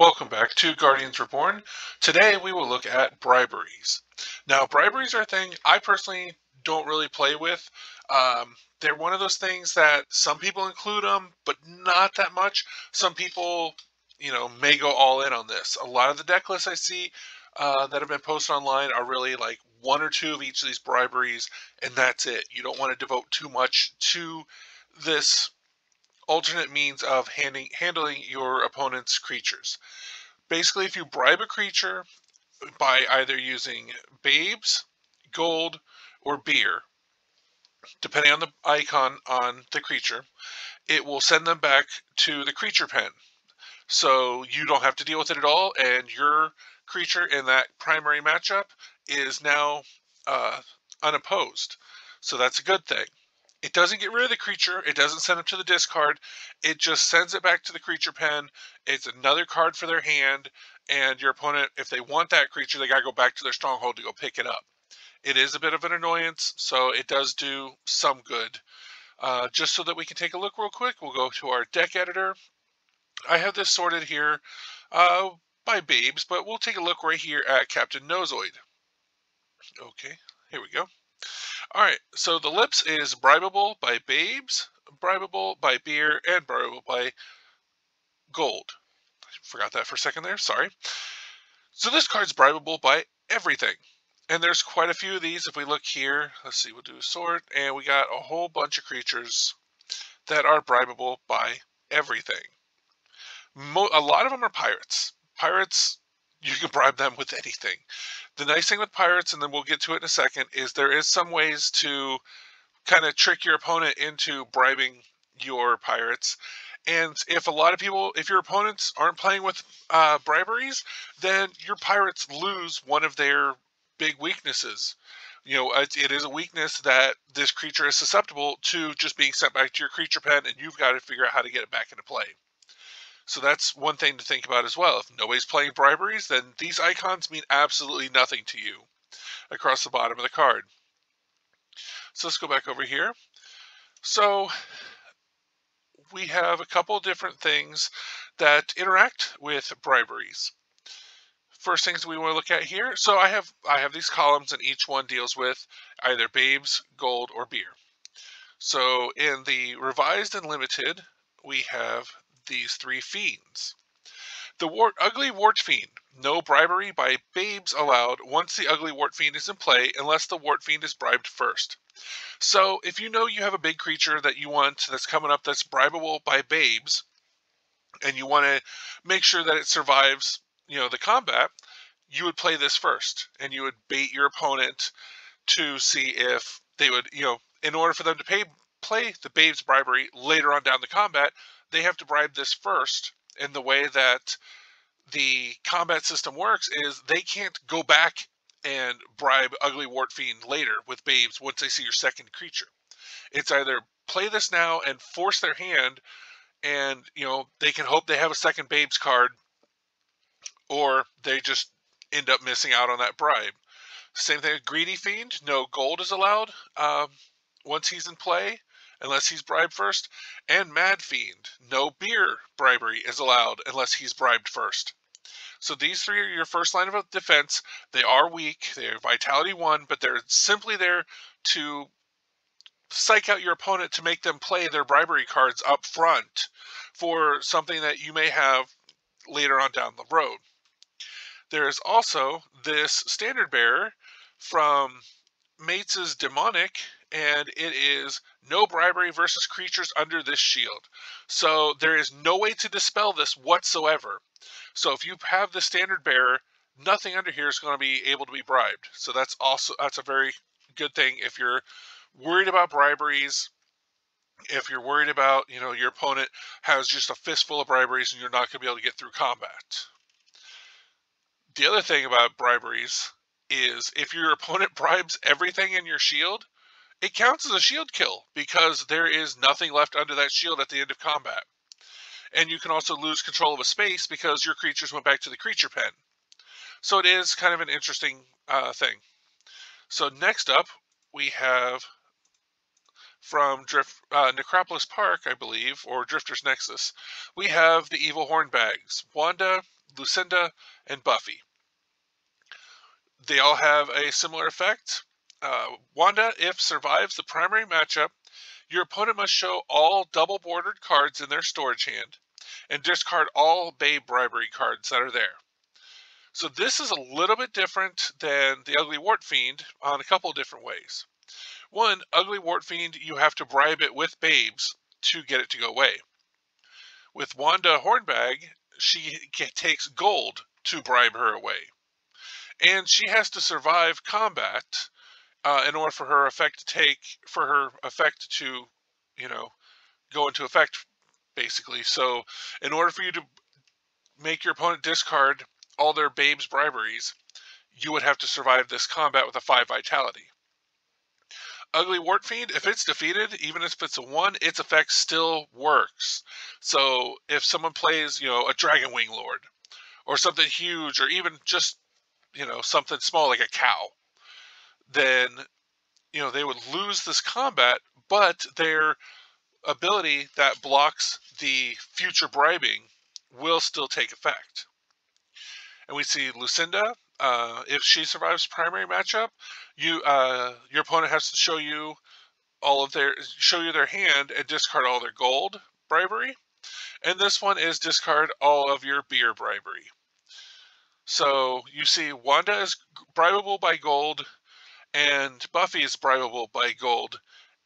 Welcome back to Guardians Reborn. Today we will look at briberies. Now, briberies are a thing I personally don't really play with. They're one of those things that some people include them, but not that much. Some people, may go all in on this. A lot of the deck lists I see that have been posted online are really like one or two of each of these briberies, and that's it. You don't want to devote too much to this alternate means of handling your opponent's creatures. Basically, if you bribe a creature by either using babes, gold, or beer, depending on the icon on the creature, it will send them back to the creature pen. So you don't have to deal with it at all, and your creature in that primary matchup is now unopposed. So that's a good thing. It doesn't get rid of the creature. It doesn't send it to the discard. It just sends it back to the creature pen. It's another card for their hand, and your opponent, if they want that creature, they got to go back to their stronghold to go pick it up. It is a bit of an annoyance, so it does do some good. Just so that we can take a look real quick, we'll go to our deck editor. I have this sorted here by Babes, but we'll take a look right here at Captain Nozoid. Okay, here we go. All right, so the lips is bribable by babes, bribable by beer, and bribable by gold. I forgot that for a second there, sorry. So this card's bribable by everything. And there's quite a few of these. If we look here, let's see, we'll do a sort, and we got a whole bunch of creatures that are bribable by everything. A lot of them are pirates. Pirates, you can bribe them with anything. The nice thing with pirates, and then we'll get to it in a second, is there is some ways to kind of trick your opponent into bribing your pirates. And if a lot of people, if your opponents aren't playing with briberies, then your pirates lose one of their big weaknesses. It is a weakness that this creature is susceptible to just being sent back to your creature pen, and you've got to figure out how to get it back into play. So that's one thing to think about as well. If nobody's playing briberies, then these icons mean absolutely nothing to you across the bottom of the card. So let's go back over here. So we have a couple different things that interact with briberies. First things we want to look at here. So I have these columns, and each one deals with either babes, gold, or beer. So in the revised and limited, we have these three fiends. The ugly wart fiend. No bribery by babes allowed once the ugly wart fiend is in play, unless the wart fiend is bribed first. So if you know you have a big creature that you want that's coming up that's bribable by babes, and you want to make sure that it survives, the combat, you would play this first, and you would bait your opponent to see if they would, in order for them to play the babes bribery later on down the combat, they have to bribe this first. And the way that the combat system works is they can't go back and bribe ugly wart fiend later with babes once they see your second creature. It's either play this now and force their hand, and they can hope they have a second babes card, or they just end up missing out on that bribe. Same thing with greedy fiend. No gold is allowed once he's in play, unless he's bribed first. And mad fiend. No beer bribery is allowed unless he's bribed first. So these three are your first line of defense. They are weak. They're vitality 1, but they're simply there to psych out your opponent to make them play their bribery cards up front for something that you may have later on down the road. There is also this standard bearer from Mates' Demonic, and it is no bribery versus creatures under this shield. So there is no way to dispel this whatsoever. So if you have the standard bearer, nothing under here is going to be able to be bribed. So that's a very good thing if you're worried about briberies. If you're worried about, your opponent has just a fistful of briberies and you're not going to be able to get through combat. The other thing about briberies is if your opponent bribes everything in your shield, it counts as a shield kill because there is nothing left under that shield at the end of combat. And you can also lose control of a space because your creatures went back to the creature pen. So it is kind of an interesting thing. So next up, we have from Necropolis Park, I believe, or Drifter's Nexus, we have the Evil Horn Bags. Wanda, Lucinda, and Buffy. They all have a similar effect. Wanda, if survives the primary matchup, your opponent must show all double-bordered cards in their storage hand and discard all Babe Bribery cards that are there. So this is a little bit different than the Ugly Wart Fiend on a couple of different ways. One, Ugly Wart Fiend, you have to bribe it with babes to get it to go away. With Wanda Hornbag, she takes gold to bribe her away. And she has to survive combat in order for her effect to, go into effect, basically. So in order for you to make your opponent discard all their babes briberies, you would have to survive this combat with a 5 vitality. Ugly Wart Fiend, if it's defeated, even if it's a 1, its effect still works. So if someone plays, a Dragon Wing Lord, or something huge, or even just, something small like a cow, then, they would lose this combat, but their ability that blocks the future bribing will still take effect. And we see Lucinda, if she survives primary matchup, your opponent has to show you their hand and discard all their gold bribery. And this one is discard all of your beer bribery. So you see Wanda is bribable by gold, and Buffy is bribable by gold,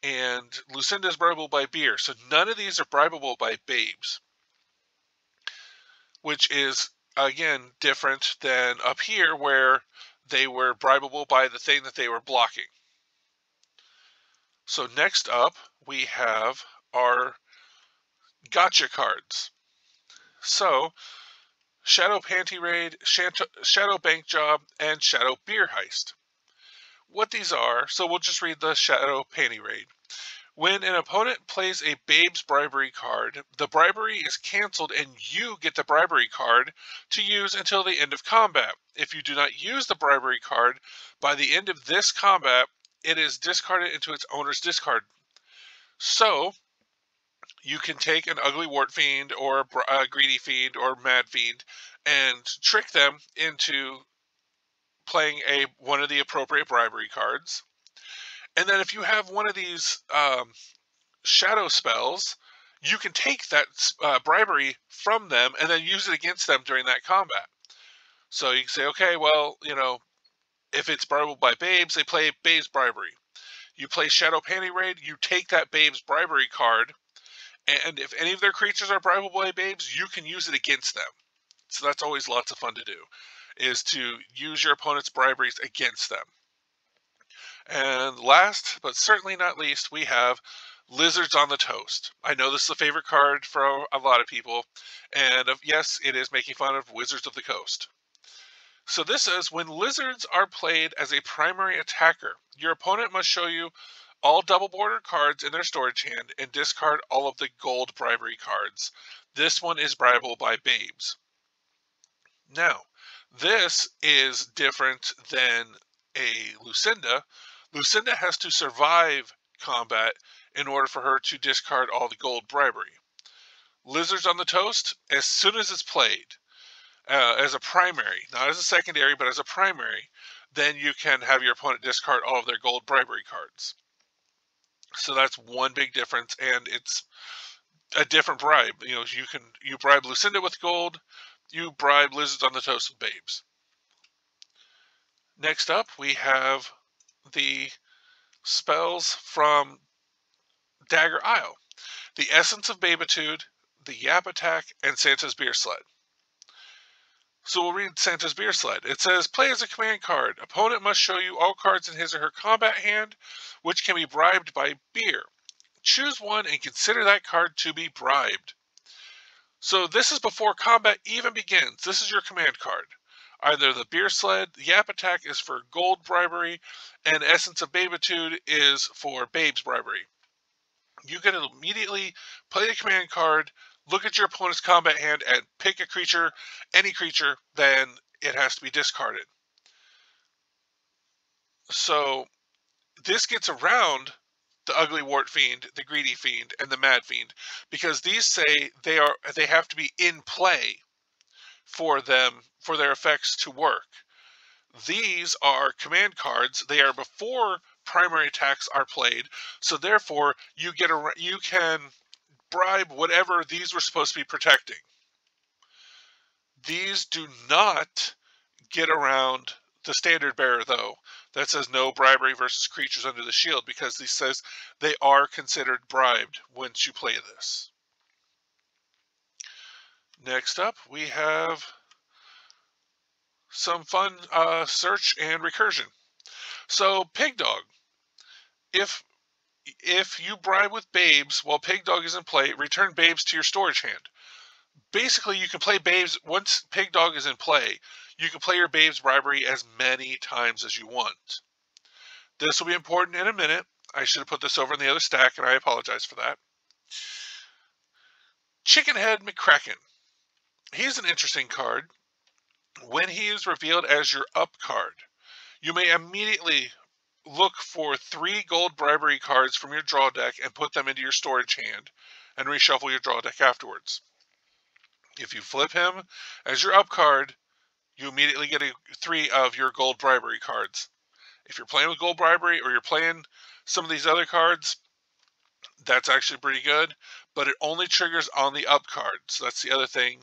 and Lucinda is bribable by beer. So none of these are bribable by babes, which is, again, different than up here where they were bribable by the thing that they were blocking. So next up, we have our gotcha cards. So, Shadow Panty Raid, Shadow Bank Job, and Shadow Beer Heist. What these are, so we'll just read the Shadow Panty Raid. When an opponent plays a Babe's Bribery card, the bribery is canceled and you get the bribery card to use until the end of combat. If you do not use the bribery card, by the end of this combat, it is discarded into its owner's discard. So, you can take an Ugly Wart Fiend or a Greedy Fiend or Mad Fiend and trick them into playing one of the appropriate bribery cards. And then if you have one of these shadow spells, you can take that bribery from them and then use it against them during that combat. So you can say, okay, well, if it's bribable by babes, they play Babes Bribery. You play Shadow Panty Raid, you take that Babes Bribery card, and if any of their creatures are bribable by babes, you can use it against them. So that's always lots of fun to do, is to use your opponent's briberies against them. And last, but certainly not least, we have Lizards on the Toast. I know this is a favorite card for a lot of people, and yes, it is making fun of Wizards of the Coast. So this says, when lizards are played as a primary attacker, your opponent must show you all double-bordered cards in their storage hand and discard all of the gold bribery cards. This one is bribable by babes. Now, this is different than a Lucinda. Lucinda has to survive combat in order for her to discard all the gold bribery. Lizards on the Toast, as soon as it's played, as a primary, not as a secondary, but as a primary, then you can have your opponent discard all of their gold bribery cards. So that's one big difference, and it's a different bribe. You bribe Lucinda with gold, you bribe Lizards on the Toast with babes. Next up, we have the spells from Dagger Isle. The Essence of Babitude, the Yap Attack, and Santa's Beer Sled. So we'll read Santa's Beer Sled. It says, play as a command card. Opponent must show you all cards in his or her combat hand, which can be bribed by beer. Choose one and consider that card to be bribed. So this is before combat even begins. This is your command card. Either the Beer Sled, the Yap Attack is for gold bribery, and Essence of Babitude is for babes bribery. You can immediately play the command card, look at your opponent's combat hand, and pick a creature, any creature, then it has to be discarded. So this gets around the Ugly Wart Fiend, the Greedy Fiend, and the Mad Fiend, because these say they have to be in play for their effects to work. These are command cards. They are before primary attacks are played, so therefore you can bribe whatever these were supposed to be protecting. These do not get around the standard bearer, though, that says no bribery versus creatures under the shield, because this says they are considered bribed once you play this. Next up, we have some fun search and recursion. So, Pig Dog. If you bribe with Babes while Pig Dog is in play, return Babes to your storage hand. Basically, you can play Babes once Pig Dog is in play. You can play your Babes bribery as many times as you want. This will be important in a minute. I should have put this over in the other stack, and I apologize for that. Chickenhead McCracken. He's an interesting card. When he is revealed as your up card, you may immediately look for 3 gold bribery cards from your draw deck and put them into your storage hand, and reshuffle your draw deck afterwards. If you flip him as your up card, you immediately get 3 of your gold bribery cards. If you're playing with gold bribery or you're playing some of these other cards, that's actually pretty good, but it only triggers on the up card. So that's the other thing.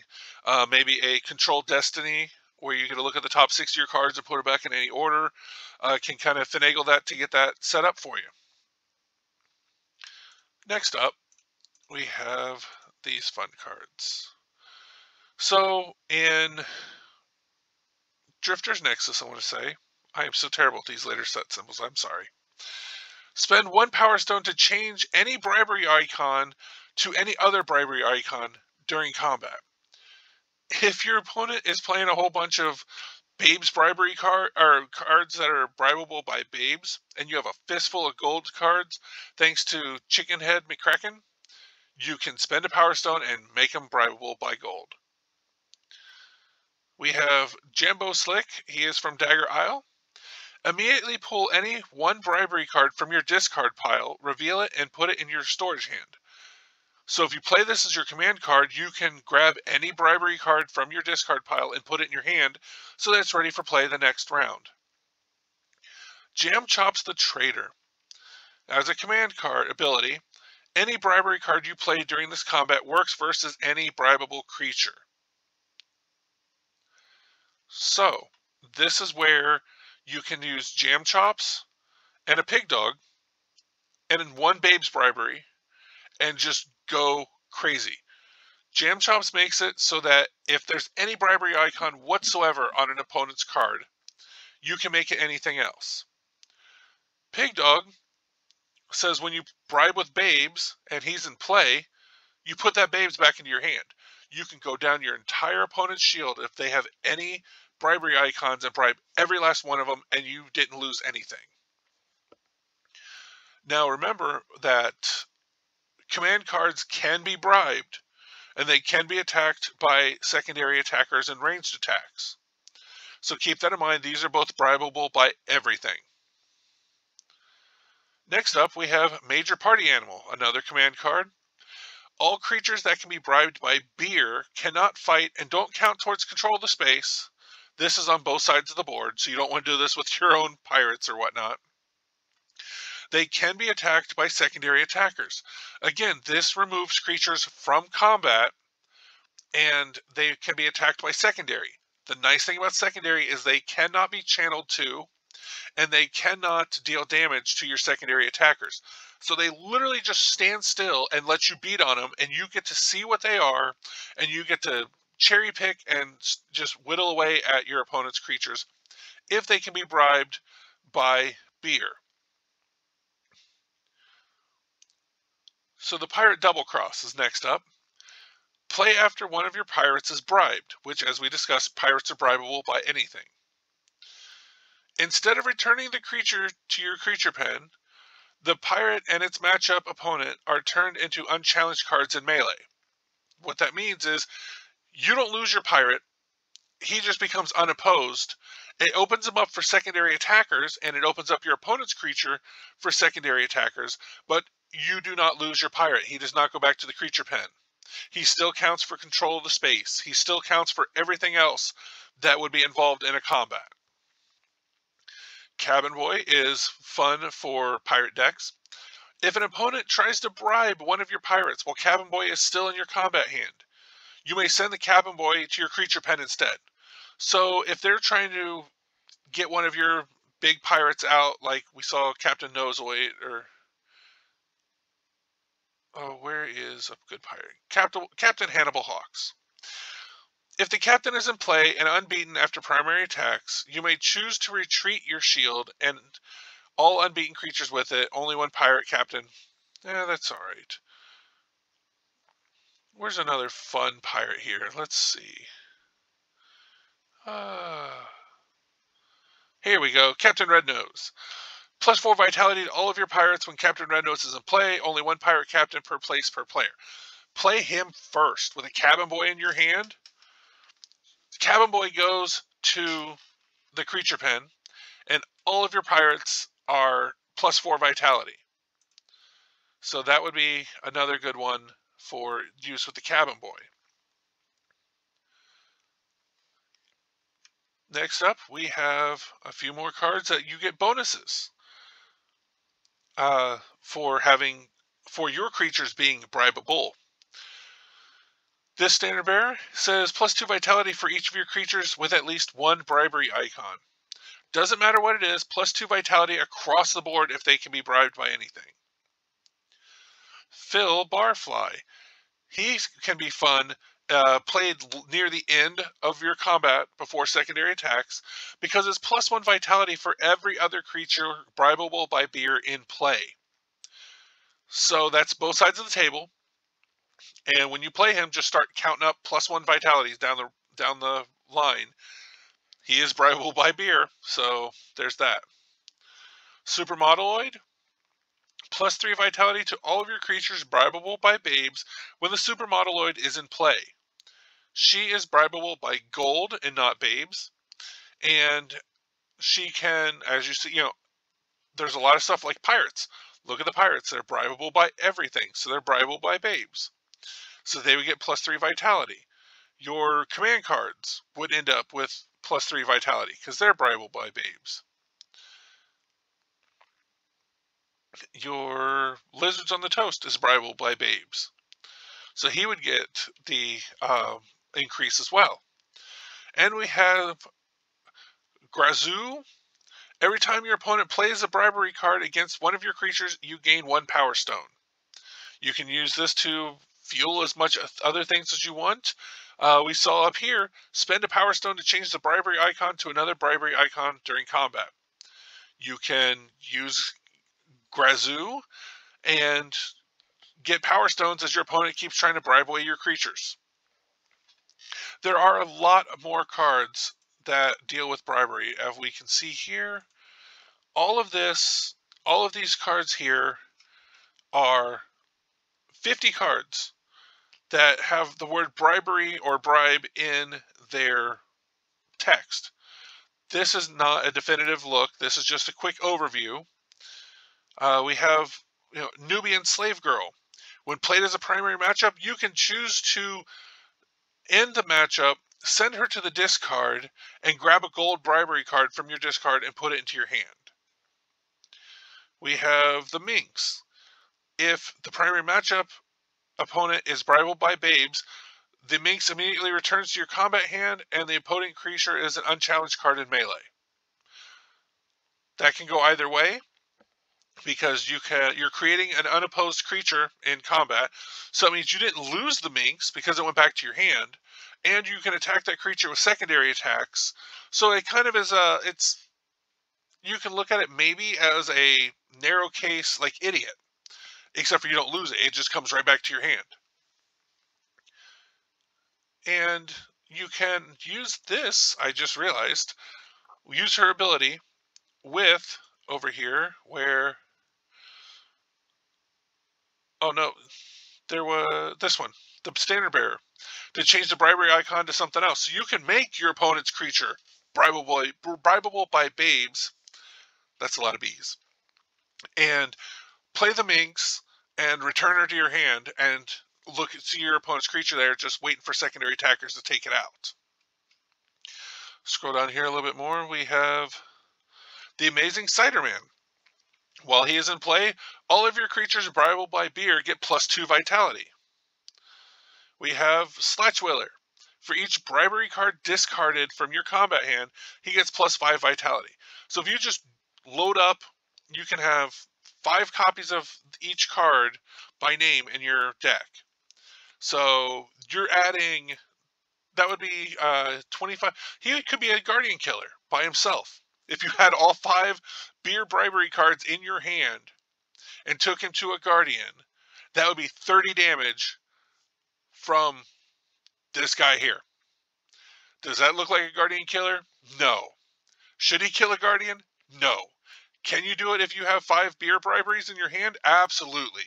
Maybe a Control Destiny, where you get to look at the top 6 of your cards and put it back in any order, can kind of finagle that to get that set up for you. Next up, we have these fun cards. So in Drifter's Nexus, I want to say, I am so terrible at these later set symbols, I'm sorry. Spend 1 Power Stone to change any bribery icon to any other bribery icon during combat. If your opponent is playing a whole bunch of Babes bribery cards that are bribable by Babes, and you have a fistful of gold cards, thanks to Chickenhead McCracken, you can spend a Power Stone and make them bribable by gold. We have Jambo Slick. He is from Dagger Isle. Immediately pull any 1 bribery card from your discard pile, reveal it, and put it in your storage hand. So if you play this as your command card, you can grab any bribery card from your discard pile and put it in your hand so that it's ready for play the next round. Chops the Traitor. As a command card ability, any bribery card you play during this combat works versus any bribable creature. So, this is where you can use Jam Chops and a Pig Dog and 1 Babes bribery and just go crazy. Jam Chops makes it so that if there's any bribery icon whatsoever on an opponent's card, you can make it anything else. Pig Dog says when you bribe with Babes and he's in play, you put that Babes back into your hand. You can go down your entire opponent's shield if they have any bribery icons and bribe every last one of them, and you didn't lose anything. Now remember that command cards can be bribed, and they can be attacked by secondary attackers and ranged attacks. So keep that in mind. These are both bribable by everything. Next up, we have Major Party Animal, another command card. All creatures that can be bribed by beer cannot fight and don't count towards control of the space. This is on both sides of the board, so you don't want to do this with your own pirates or whatnot. They can be attacked by secondary attackers. Again, this removes creatures from combat, and they can be attacked by secondary. The nice thing about secondary is they cannot be channeled to, and they cannot deal damage to your secondary attackers. So they literally just stand still and let you beat on them, and you get to see what they are, and you get to cherry pick and just whittle away at your opponent's creatures if they can be bribed by beer. So the Pirate Double Cross is next up. Play after one of your pirates is bribed, which, as we discussed, pirates are bribable by anything. Instead of returning the creature to your creature pen, the pirate and its matchup opponent are turned into unchallenged cards in melee. What that means is you don't lose your pirate, he just becomes unopposed. It opens him up for secondary attackers, and it opens up your opponent's creature for secondary attackers, but you do not lose your pirate. He does not go back to the creature pen. He still counts for control of the space. He still counts for everything else that would be involved in a combat. Cabin Boy is fun for pirate decks. If an opponent tries to bribe one of your pirates while Cabin Boy is still in your combat hand, you may send the Cabin Boy to your creature pen instead. So if they're trying to get one of your big pirates out, like we saw Captain Nozoid, or where is a good pirate? Captain Hannibal Hawks. If the captain is in play and unbeaten after primary attacks, you may choose to retreat your shield and all unbeaten creatures with it. Only one pirate captain. That's alright. Where's another fun pirate here? Let's see. Here we go. Captain Rednose. +4 vitality to all of your pirates when Captain Rednose is in play. Only one pirate captain per place per player. Play him first with a Cabin Boy in your hand. Cabin Boy goes to the creature pen, and all of your pirates are +4 vitality. So that would be another good one for use with the Cabin Boy. Next up, we have a few more cards that you get bonuses for your creatures being bribable. This standard bearer says +2 vitality for each of your creatures with at least one bribery icon. Doesn't matter what it is, +2 vitality across the board if they can be bribed by anything. Phil Barfly. He can be fun, played near the end of your combat before secondary attacks, because it's +1 vitality for every other creature bribable by beer in play. So that's both sides of the table. And when you play him, just start counting up +1 vitalities down the line. He is bribable by beer, so there's that. Supermodeloid, +3 vitality to all of your creatures bribable by babes when the Supermodeloid is in play. She is bribable by gold and not babes, and she can, as you see, there's a lot of stuff like pirates. Look at the pirates; they're bribable by everything, so they're bribable by babes. So they would get +3 vitality. Your command cards would end up with +3 vitality because they're bribable by babes. Your Lizards on the Toast is bribable by babes. So he would get the increase as well. And we have Grazoo. Every time your opponent plays a bribery card against one of your creatures, you gain 1 Power Stone. You can use this to fuel as much other things as you want. We saw up here, spend a Power Stone to change the bribery icon to another bribery icon during combat. You can use Grazoo and get Power Stones as your opponent keeps trying to bribe away your creatures. There are a lot more cards that deal with bribery, as we can see here. All of these cards here are 50 cards that have the word bribery or bribe in their text. This is not a definitive look. This is just a quick overview. We have Nubian Slave Girl. When played as a primary matchup, you can choose to end the matchup, send her to the discard, and grab a gold bribery card from your discard and put it into your hand. We have the Minx. If the primary matchup opponent is bribable by babes, the Minx immediately returns to your combat hand, and the opponent creature is an unchallenged card in melee. That can go either way, because you're creating an unopposed creature in combat, so it means you didn't lose the Minx because it went back to your hand, and you can attack that creature with secondary attacks. So it kind of is you can look at it maybe as a narrow case like Idiot, except for you don't lose it. It just comes right back to your hand. And you can use this, I just realized, use her ability with, over here, where, oh no, there was this one, the Standard Bearer, to change the bribery icon to something else. So you can make your opponent's creature bribable by babes, that's a lot of bees, and play the Minx and return her to your hand, and look see your opponent's creature there, just waiting for secondary attackers to take it out. Scroll down here a little bit more. We have the Amazing Cider Man. While he is in play, all of your creatures bribable by beer get +2 vitality. We have Slatchwiller. For each bribery card discarded from your combat hand, he gets +5 vitality. So if you just load up, you can have 5 copies of each card by name in your deck. So you're adding, that would be 25. He could be a Guardian Killer by himself. If you had all 5 beer bribery cards in your hand and took him to a Guardian, that would be 30 damage from this guy here. Does that look like a Guardian Killer? No. Should he kill a Guardian? No. Can you do it if you have 5 beer briberies in your hand? Absolutely.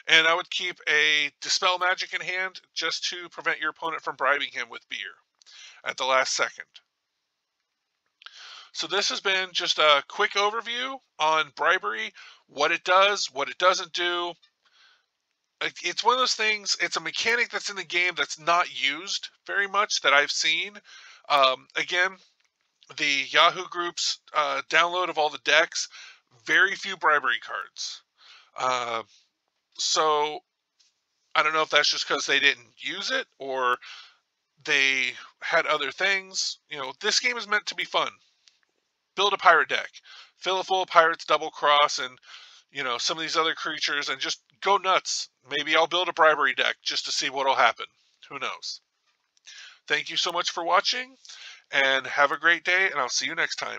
And I would keep a Dispel Magic in hand just to prevent your opponent from bribing him with beer at the last second. So this has been just a quick overview on bribery, what it does, what it doesn't do. It's one of those things, it's a mechanic that's in the game that's not used very much that I've seen. Again, the Yahoo Group's download of all the decks, very few bribery cards. So I don't know if that's just because they didn't use it or they had other things. You know, this game is meant to be fun. Build a pirate deck, fill it full of pirates, double cross, and you know, some of these other creatures, and just go nuts. Maybe I'll build a bribery deck just to see what'll happen. Who knows? Thank you so much for watching, and have a great day, and I'll see you next time.